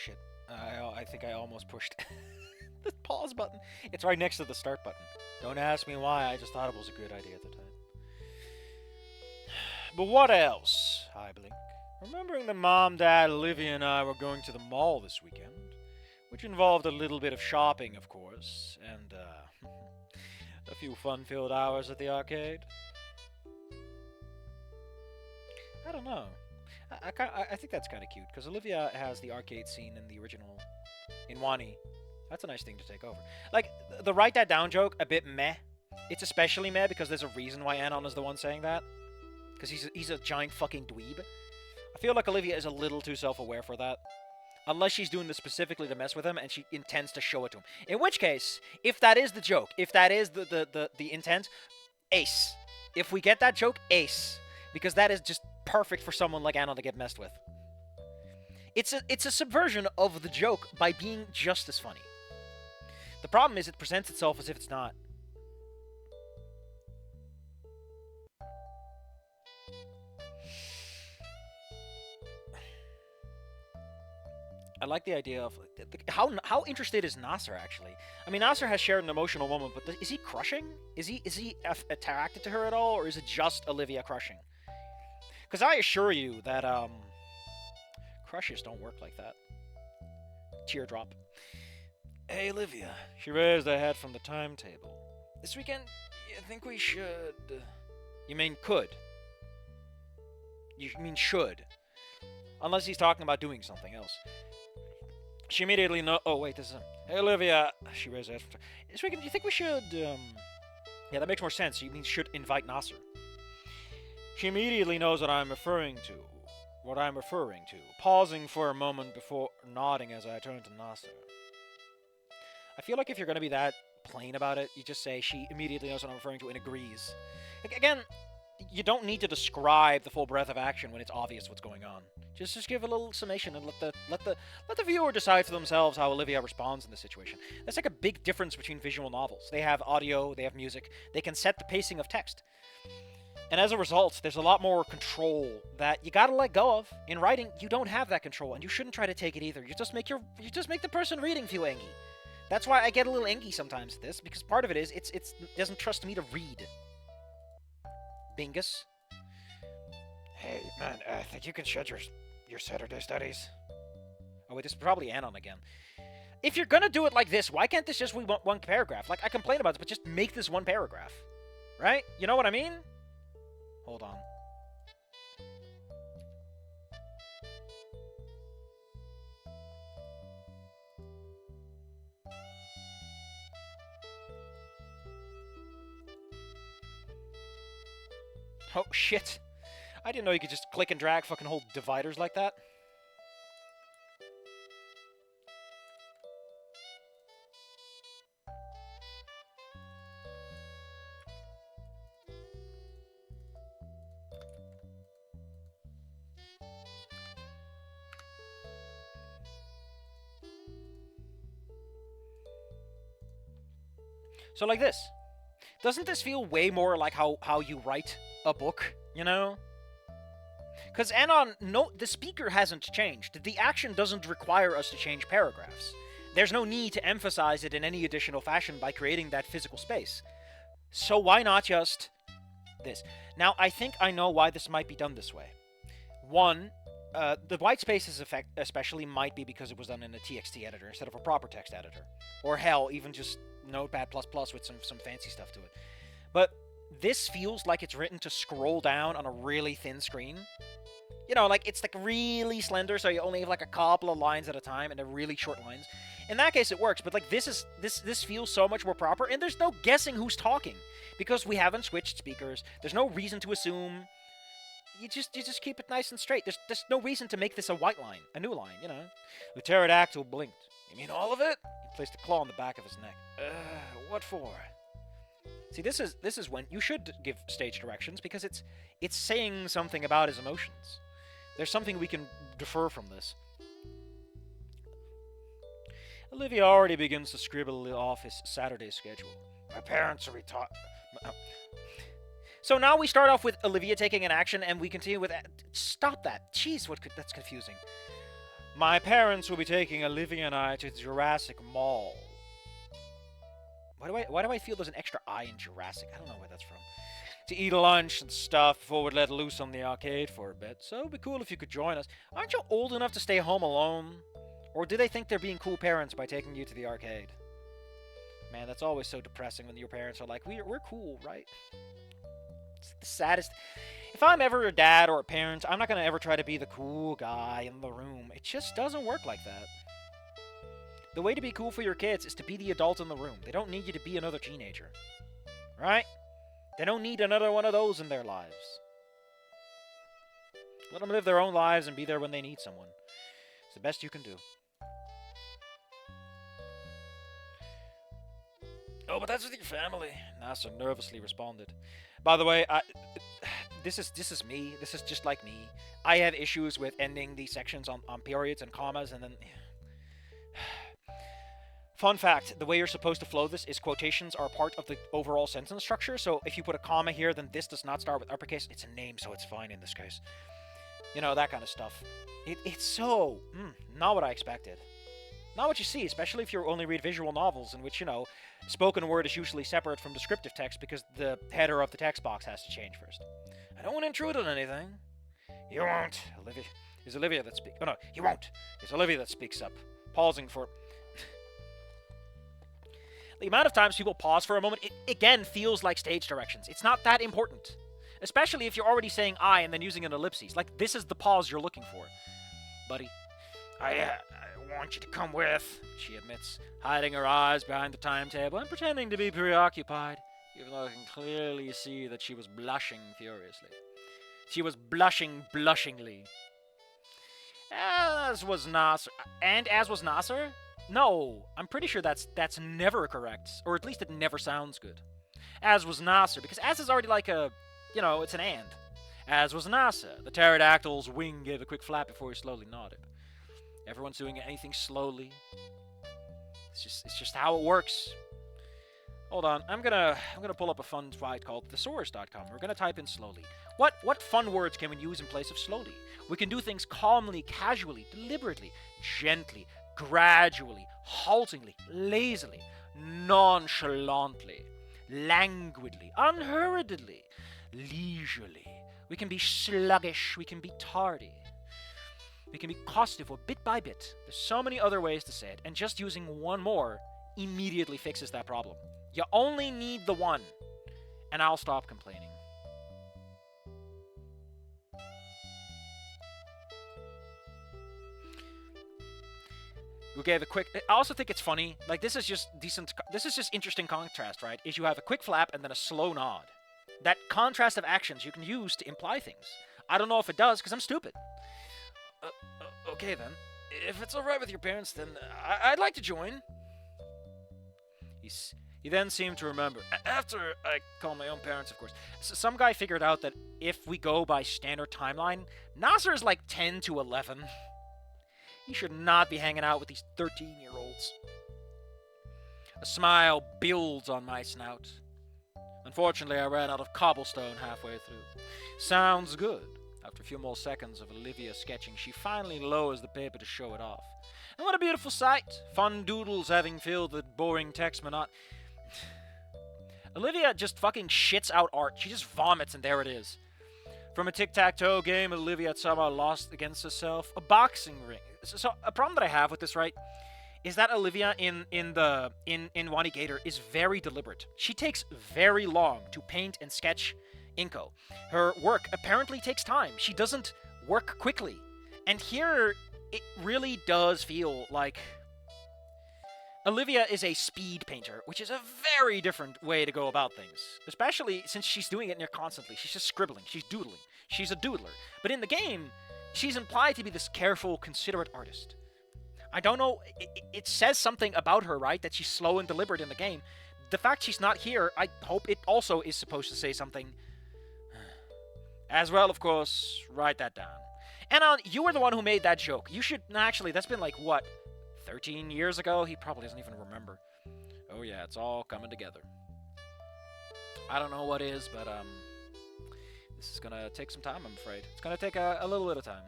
shit. I think I almost pushed the pause button. It's right next to the start button. Don't ask me why, I just thought it was a good idea at the time. But what else? I blink. Remembering that Mom, Dad, Olivia, and I were going to the mall this weekend, which involved a little bit of shopping, of course, and, a few fun-filled hours at the arcade. I don't know. I think that's kind of cute, because Olivia has the arcade scene in the original, in Wani. That's a nice thing to take over. Like, the write that down joke, a bit meh. It's especially meh because there's a reason why Anon is the one saying that. Because he's a giant fucking dweeb. I feel like Olivia is a little too self-aware for that. Unless she's doing this specifically to mess with him and she intends to show it to him. In which case, if that is the joke, if that is the intent, ace. If we get that joke, ace. Because that is just perfect for someone like Anon to get messed with. It's a subversion of the joke by being just as funny. The problem is it presents itself as if it's not. I like the idea of how interested is Nasser actually. I mean, Nasser has shared an emotional moment, but is he crushing? Is he attracted to her at all, or is it just Olivia crushing? Because I assure you that crushes don't work like that. Teardrop. Hey, Olivia. She raised her head from the timetable. This weekend, you think we should? You mean could? You mean should? Unless he's talking about doing something else. She immediately oh wait, this is him. Hey Olivia, she raised her head. This weekend, you think we should? Yeah, that makes more sense. You mean should invite Nasser? She immediately knows what I'm referring to. What I'm referring to. Pausing for a moment before nodding as I turn to Nasser. I feel like if you're gonna be that plain about it, you just say she immediately knows what I'm referring to and agrees. Again, you don't need to describe the full breadth of action when it's obvious what's going on. Just give a little summation and let the viewer decide for themselves how Olivia responds in this situation. That's like a big difference between visual novels. They have audio, they have music, they can set the pacing of text. And as a result, there's a lot more control that you gotta let go of. In writing, you don't have that control, and you shouldn't try to take it either. You just make the person reading feel angry. That's why I get a little angry sometimes at this, because part of it is it doesn't trust me to read. Bingus. Hey, man, I think you can shed your Saturday studies. Oh, wait, this is probably Anon again. If you're gonna do it like this, why can't this just be one paragraph? Like, I complain about this, but just make this one paragraph. Right? You know what I mean? Hold on. Oh, shit. I didn't know you could just click and drag fucking whole dividers like that. So like this. Doesn't this feel way more like how you write a book, you know? Because Anon, no, the speaker hasn't changed. The action doesn't require us to change paragraphs. There's no need to emphasize it in any additional fashion by creating that physical space. So why not just this? Now, I think I know why this might be done this way. One, the white spaces effect especially might be because it was done in a TXT editor instead of a proper text editor. Or hell, even just Notepad++ with some fancy stuff to it. But this feels like it's written to scroll down on a really thin screen. You know, like, it's like really slender, so you only have like a couple of lines at a time, and they're really short lines. In that case, it works, but like this feels so much more proper, and there's no guessing who's talking because we haven't switched speakers. There's no reason to assume. You just keep it nice and straight. There's no reason to make this a white line, a new line, you know. The pterodactyl blinked. You mean all of it? He placed a claw on the back of his neck. What for? See, this is when you should give stage directions because it's saying something about his emotions. There's something we can defer from this. Olivia already begins to scribble off his Saturday schedule. My parents are retired. So now we start off with Olivia taking an action, and we continue with... Stop that. Jeez, that's confusing. My parents will be taking Olivia and I to Jurassic Mall. Why do I feel there's an extra I in Jurassic? I don't know where that's from. To eat lunch and stuff before we're let loose on the arcade for a bit. So it'd be cool if you could join us. Aren't you old enough to stay home alone? Or do they think they're being cool parents by taking you to the arcade? Man, that's always so depressing when your parents are like, we're cool, right? It's the saddest. If I'm ever a dad or a parent, I'm not going to ever try to be the cool guy in the room. It just doesn't work like that. The way to be cool for your kids is to be the adult in the room. They don't need you to be another teenager. Right? They don't need another one of those in their lives. Let them live their own lives and be there when they need someone. It's the best you can do. Oh, but that's with your family, NASA nervously responded. By the way, this is me. This is just like me. I have issues with ending these sections on periods and commas, and then... Fun fact, the way you're supposed to flow this is quotations are part of the overall sentence structure, so if you put a comma here, then this does not start with uppercase. It's a name, so it's fine in this case. You know, that kind of stuff. It's so... not what I expected. Not what you see, especially if you only read visual novels in which, you know, spoken word is usually separate from descriptive text because the header of the text box has to change first. I don't want to intrude on anything. You won't. Olivia. It's Olivia that speaks. Oh, no, he won't. It's Olivia that speaks up. Pausing for... The amount of times people pause for a moment, it again feels like stage directions. It's not that important. Especially if you're already saying I and then using an ellipses. Like, this is the pause you're looking for. Buddy. I want you to come with, she admits, hiding her eyes behind the timetable and pretending to be preoccupied, even though I can clearly see that she was blushing furiously. She was blushing blushingly. As was Nasser. And as was Nasser? No, I'm pretty sure that's never correct, or at least it never sounds good. As was Nasser, because as is already like a, you know, it's an and. As was Nasser. The pterodactyl's wing gave a quick flap before he slowly nodded. Everyone's doing anything slowly. It's just how it works. Hold on, I'm gonna pull up a fun site called thesaurus.com. We're gonna type in slowly. What fun words can we use in place of slowly? We can do things calmly, casually, deliberately, gently, gradually, haltingly, lazily, nonchalantly, languidly, unhurriedly, leisurely. We can be sluggish, we can be tardy. We can be costive or bit by bit. There's so many other ways to say it, and just using one more immediately fixes that problem. You only need the one, and I'll stop complaining. We gave a quick... I also think it's funny. Like, this is just decent... This is just interesting contrast, right? Is you have a quick flap and then a slow nod. That contrast of actions you can use to imply things. I don't know if it does, because I'm stupid. Okay, then. If it's alright with your parents, then I'd like to join. He then seemed to remember. After I call my own parents, of course. So some guy figured out that if we go by standard timeline, Nasser is like 10 to 11. He should not be hanging out with these 13-year-olds. A smile builds on my snout. Unfortunately, I ran out of cobblestone halfway through. Sounds good. After a few more seconds of Olivia sketching, she finally lowers the paper to show it off. And what a beautiful sight! Fun doodles having filled the boring text monotony. Olivia just fucking shits out art. She just vomits, and there it is. From a tic-tac-toe game, Olivia had somehow lost against herself. A boxing ring. So a problem that I have with this, right, is that Olivia in Wani Gator is very deliberate. She takes very long to paint and sketch Inko. Her work apparently takes time. She doesn't work quickly. And here, it really does feel like Olivia is a speed painter, which is a very different way to go about things. Especially since she's doing it near constantly. She's just scribbling. She's doodling. She's a doodler. But in the game, she's implied to be this careful, considerate artist. I don't know, it says something about her, right? That she's slow and deliberate in the game. The fact she's not here, I hope it also is supposed to say something. As well, of course, write that down. And you were the one who made that joke. You should... Actually, that's been like, what, 13 years ago? He probably doesn't even remember. Oh yeah, it's all coming together. I don't know what is, but this is gonna take some time, I'm afraid. It's gonna take a little bit of time.